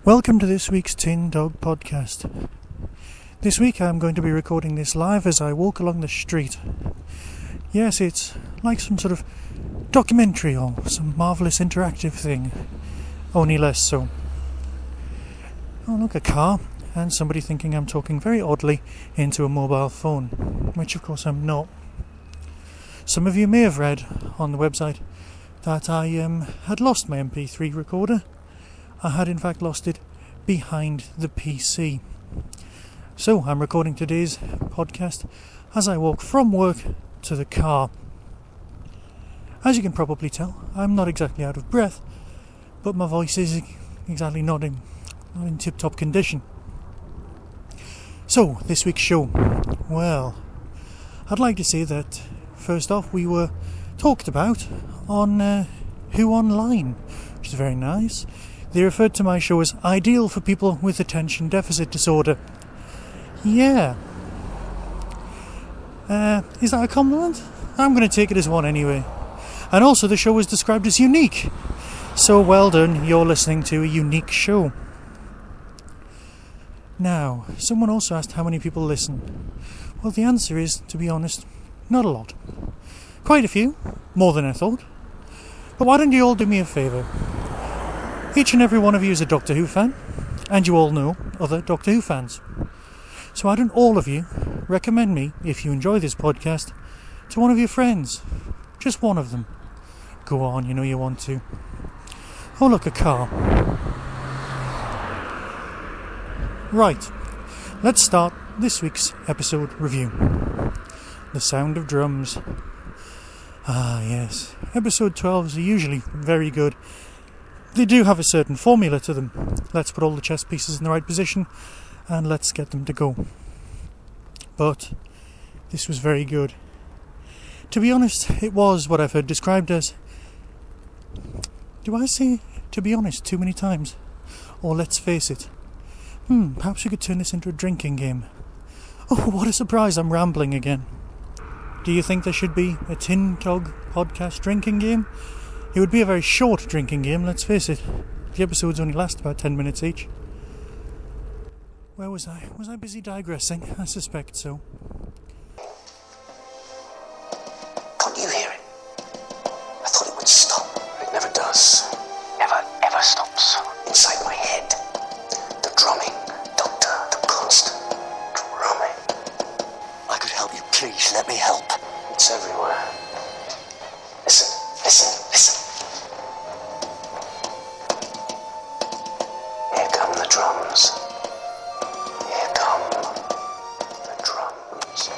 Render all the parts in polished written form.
Welcome to this week's Tin Dog Podcast. This week I'm going to be recording this live as I walk along the street. Yes, it's like some sort of documentary or some marvellous interactive thing, only less so. Oh look, a car, and somebody thinking I'm talking very oddly into a mobile phone, which of course I'm not. Some of you may have read on the website that I had lost my MP3 recorder. I had in fact lost it behind the PC. So I'm recording today's podcast as I walk from work to the car. As you can probably tell, I'm not exactly out of breath, but my voice is exactly not in tip-top condition. So, this week's show. Well, I'd like to say that first off we were talked about on Who Online, which is very nice. They referred to my show as ideal for people with attention deficit disorder. Yeah. Is that a compliment? I'm going to take it as one anyway. And also the show was described as unique. So well done, you're listening to a unique show. Now, someone also asked how many people listen. Well, the answer is, to be honest, not a lot. Quite a few, more than I thought. But why don't you all do me a favour? Each and every one of you is a Doctor Who fan, and you all know other Doctor Who fans. So why don't all of you recommend me, if you enjoy this podcast, to one of your friends? Just one of them. Go on, you know you want to. Oh look, a car. Right, let's start this week's episode review. The Sound of Drums. Ah yes, episode 12s are usually very good. They do have a certain formula to them. Let's put all the chess pieces in the right position and let's get them to go. But this was very good. To be honest, it was what I've heard described as... Do I say to be honest too many times? Or let's face it? Perhaps we could turn this into a drinking game. Oh, what a surprise, I'm rambling again. Do you think there should be a Tin Dog Podcast drinking game? It would be a very short drinking game, let's face it. The episodes only last about 10 minutes each. Where was I? Was I busy digressing? I suspect so. Can't you hear it? I thought it would stop, but it never does. Never stops. Inside my head. The drumming, Doctor, the constant drumming. I could help you, please let me help. It's everywhere. Listen. Here come the drums. Here come the drums.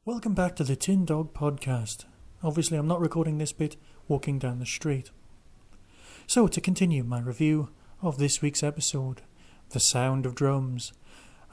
Welcome back to the Tin Dog Podcast. Obviously I'm not recording this bit walking down the street. So to continue my review of this week's episode, The Sound of Drums.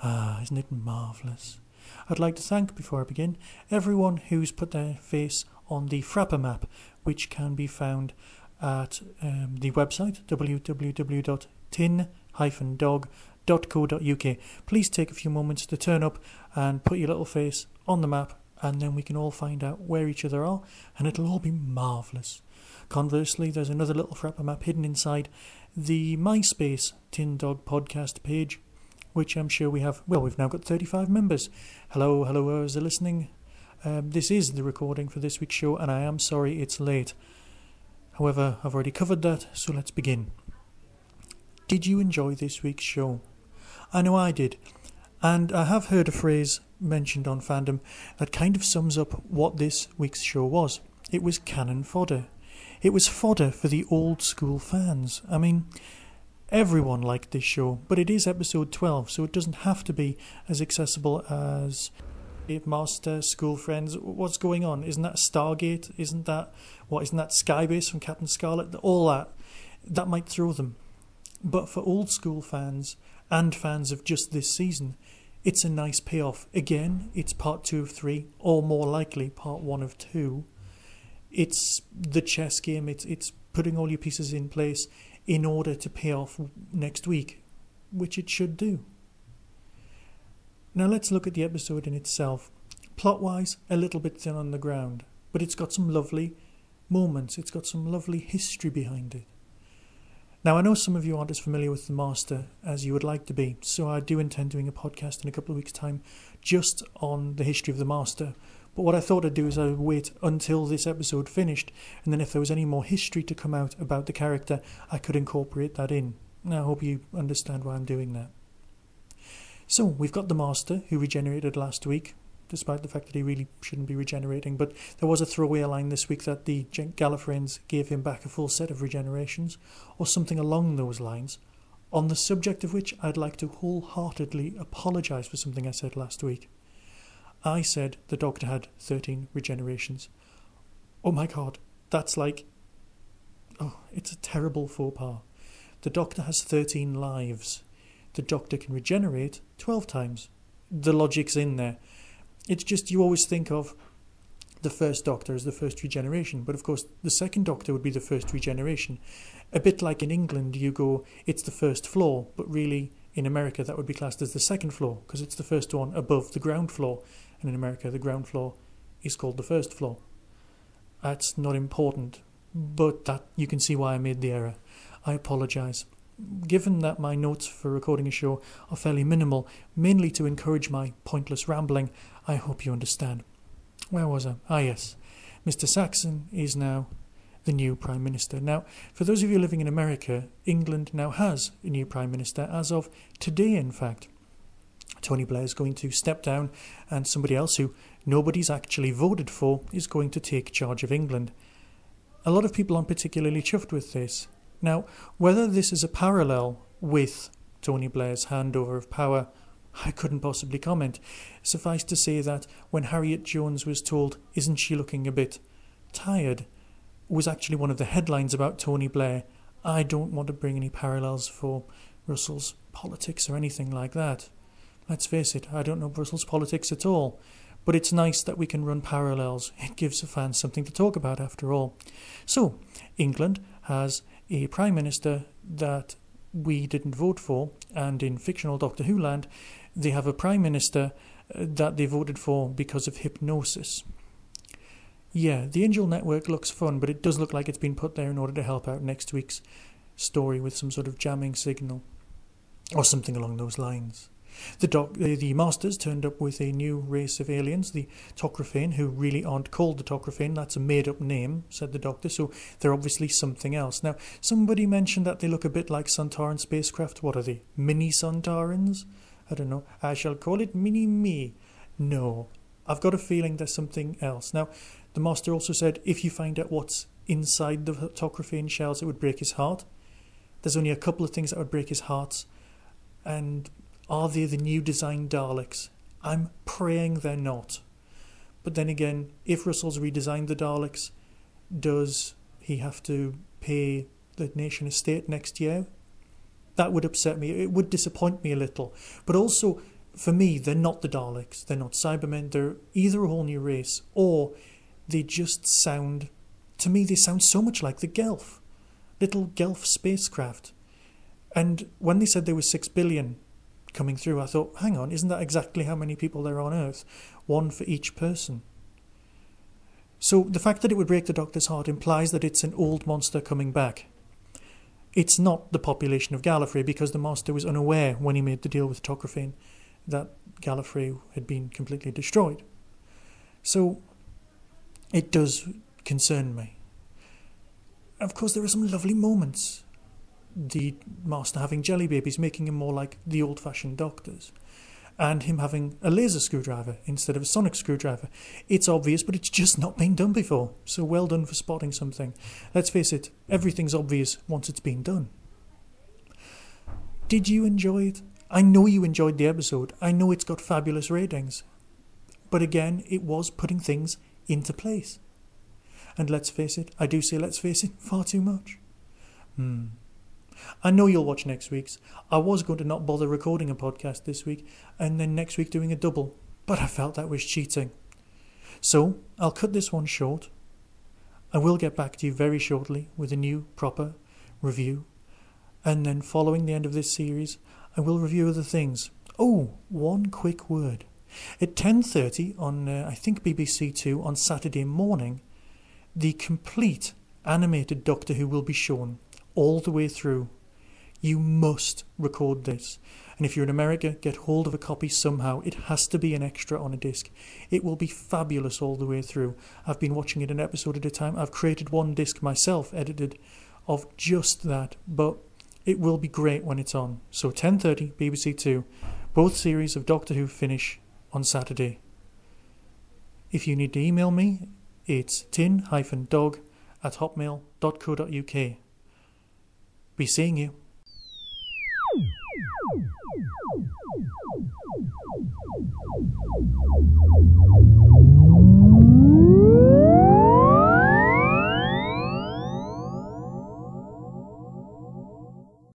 Isn't it marvellous? I'd like to thank, before I begin, everyone who's put their face on the Frapper map, which can be found at the website www.tin-dog.co.uk. Please take a few moments to turn up and put your little face on the map, and then we can all find out where each other are, and it'll all be marvellous. Conversely, there's another little Frapper map hidden inside the MySpace Tin Dog Podcast page, which I'm sure we have. Well, we've now got 35 members. Hello, who's listening? This is the recording for this week's show, and I am sorry it's late. However, I've already covered that, so let's begin. Did you enjoy this week's show? I know I did, and I have heard a phrase mentioned on Fandom that kind of sums up what this week's show was. It was cannon fodder. It was fodder for the old school fans. I mean, everyone liked this show, but it is episode 12, so it doesn't have to be as accessible as Master, School Friends. What's going on? Isn't that Stargate? Isn't that Skybase from Captain Scarlet? All that might throw them. But for old school fans and fans of just this season, it's a nice payoff. Again, it's part 2 of 3, or more likely part 1 of 2. It's the chess game. It's putting all your pieces in place in order to pay off next week which it should do. Now let's look at the episode in itself. Plot-wise, a little bit thin on the ground, but it's got some lovely moments. It's got some lovely history behind it. Now, I know some of you aren't as familiar with The Master as you would like to be, so I do intend doing a podcast in a couple of weeks' time just on the history of The Master. But what I thought I'd do is I'd wait until this episode finished, and then if there was any more history to come out about the character, I could incorporate that in. Now, I hope you understand why I'm doing that. So, we've got The Master, who regenerated last week, despite the fact that he really shouldn't be regenerating, but there was a throwaway line this week that the Gallifreyans gave him back a full set of regenerations, or something along those lines, on the subject of which I'd like to wholeheartedly apologise for something I said last week. I said the Doctor had 13 regenerations. Oh my god, that's like... oh, it's a terrible faux pas. The Doctor has 13 lives. The Doctor can regenerate 12 times. The logic's in there. It's just you always think of the first Doctor as the first regeneration, but of course the second Doctor would be the first regeneration. A bit like in England you go, it's the first floor, but really in America that would be classed as the second floor, because it's the first one above the ground floor, and in America the ground floor is called the first floor. That's not important, but that you can see why I made the error. I apologise. Given that my notes for recording a show are fairly minimal, mainly to encourage my pointless rambling, I hope you understand. Where was I? Ah, yes. Mr. Saxon is now the new Prime Minister. Now, for those of you living in America, England now has a new Prime Minister, as of today, in fact. Tony Blair is going to step down, and somebody else who nobody's actually voted for is going to take charge of England. A lot of people aren't particularly chuffed with this. Now, whether this is a parallel with Tony Blair's handover of power, I couldn't possibly comment. Suffice to say that when Harriet Jones was told, "Isn't she looking a bit tired?" was actually one of the headlines about Tony Blair. I don't want to bring any parallels for Russell's politics or anything like that. Let's face it, I don't know Brussels politics at all. But it's nice that we can run parallels. It gives the fans something to talk about after all. So, England has a Prime Minister that we didn't vote for, and in fictional Doctor Who land, they have a Prime Minister that they voted for because of hypnosis. Yeah, the Angel Network looks fun, but it does look like it's been put there in order to help out next week's story with some sort of jamming signal, or something along those lines. The Masters turned up with a new race of aliens, the Tocrafane, who really aren't called the Tocrafane. That's a made-up name, said the Doctor, so they're obviously something else. Now, somebody mentioned that they look a bit like Sontaran spacecraft. What are they? Mini Sontarans? I don't know. I shall call it Mini-Me. No, I've got a feeling there's something else. Now, the Master also said if you find out what's inside the Tocrafane shells, it would break his heart. There's only a couple of things that would break his heart, and... are they the new design Daleks? I'm praying they're not. But then again, if Russell's redesigned the Daleks, does he have to pay the nation estate next year? That would upset me. It would disappoint me a little. But also, for me, they're not the Daleks. They're not Cybermen. They're either a whole new race, or they just sound... to me, they sound so much like the Gelf. Little Gelf spacecraft. And when they said there was 6 billion... coming through, I thought, hang on, isn't that exactly how many people there are on Earth? One for each person. So the fact that it would break the Doctor's heart implies that it's an old monster coming back. It's not the population of Gallifrey, because the Master was unaware when he made the deal with Tocrafane that Gallifrey had been completely destroyed. So it does concern me. Of course, there are some lovely moments. The Master having jelly babies, making him more like the old-fashioned Doctors, and him having a laser screwdriver instead of a sonic screwdriver. It's obvious, but it's just not been done before, so well done for spotting something. Let's face it, everything's obvious once it's been done. Did you enjoy it? I know you enjoyed the episode. I know it's got fabulous ratings. But again, it was putting things into place. And let's face it, I do say let's face it, far too much. I know you'll watch next week's. I was going to not bother recording a podcast this week, and then next week doing a double, but I felt that was cheating. So, I'll cut this one short. I will get back to you very shortly with a new, proper review, and then following the end of this series, I will review other things. Oh, one quick word. At 10:30 on, I think BBC Two on Saturday morning, the complete animated Doctor Who will be shown all the way through. You must record this. And if you're in America, get hold of a copy somehow. It has to be an extra on a disc. It will be fabulous all the way through. I've been watching it an episode at a time. I've created one disc myself, edited, of just that. But it will be great when it's on. So 10:30, BBC Two. Both series of Doctor Who finish on Saturday. If you need to email me, it's tin-dog@hotmail.co.uk. Be seeing you.